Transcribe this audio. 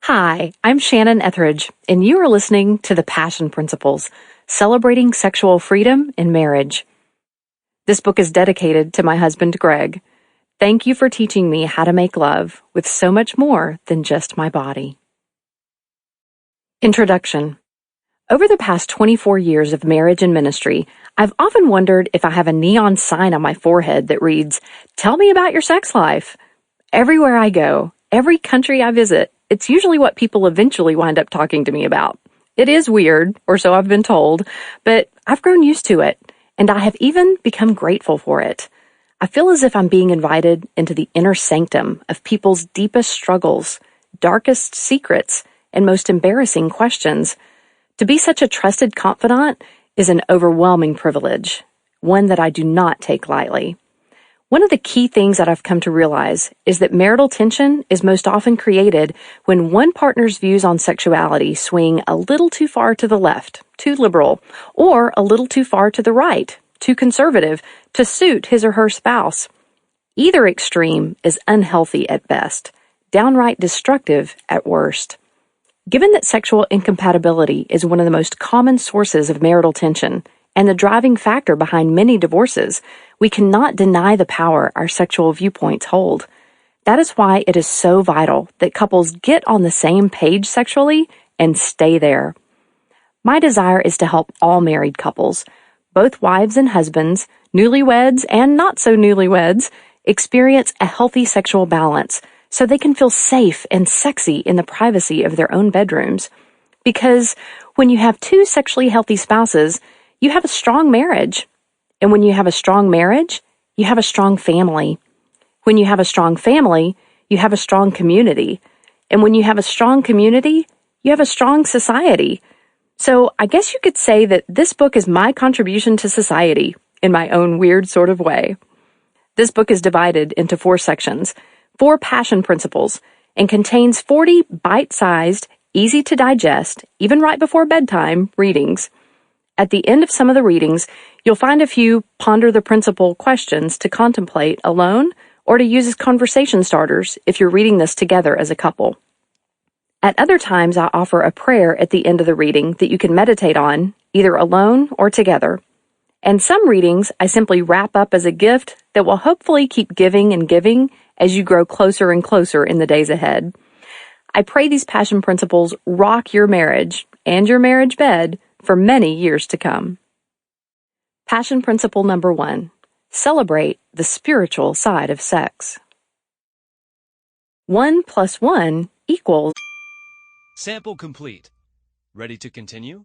Hi, I'm Shannon Ethridge, and you are listening to The Passion Principles, Celebrating Sexual Freedom in Marriage. This book is dedicated to my husband, Greg. Thank you for teaching me how to make love with so much more than just my body. Introduction. Over the past 24 years of marriage and ministry, I've often wondered if I have a neon sign on my forehead that reads, "Tell me about your sex life." Everywhere I go, every country I visit, it's usually what people eventually wind up talking to me about. It is weird, or so I've been told, but I've grown used to it, and I have even become grateful for it. I feel as if I'm being invited into the inner sanctum of people's deepest struggles, darkest secrets, and most embarrassing questions. To be such a trusted confidant is an overwhelming privilege, one that I do not take lightly. One of the key things that I've come to realize is that marital tension is most often created when one partner's views on sexuality swing a little too far to the left, too liberal, or a little too far to the right, too conservative, to suit his or her spouse. Either extreme is unhealthy at best, downright destructive at worst. Given that sexual incompatibility is one of the most common sources of marital tension and the driving factor behind many divorces, we cannot deny the power our sexual viewpoints hold. That is why it is so vital that couples get on the same page sexually and stay there. My desire is to help all married couples, both wives and husbands, newlyweds and not so newlyweds, experience a healthy sexual balance so they can feel safe and sexy in the privacy of their own bedrooms. Because when you have two sexually healthy spouses, you have a strong marriage. And when you have a strong marriage, you have a strong family. When you have a strong family, you have a strong community. And when you have a strong community, you have a strong society. So I guess you could say that this book is my contribution to society in my own weird sort of way. This book is divided into 4 sections, 4 passion principles, and contains 40 bite-sized, easy to digest, even right before bedtime, readings. At the end of some of the readings, you'll find a few ponder the principle questions to contemplate alone or to use as conversation starters if you're reading this together as a couple. At other times, I offer a prayer at the end of the reading that you can meditate on, either alone or together. And some readings I simply wrap up as a gift that will hopefully keep giving and giving as you grow closer and closer in the days ahead. I pray these passion principles rock your marriage and your marriage bed for many years to come. Passion principle number 1. Celebrate the spiritual side of sex. 1 + 1 equals. Sample complete. Ready to continue?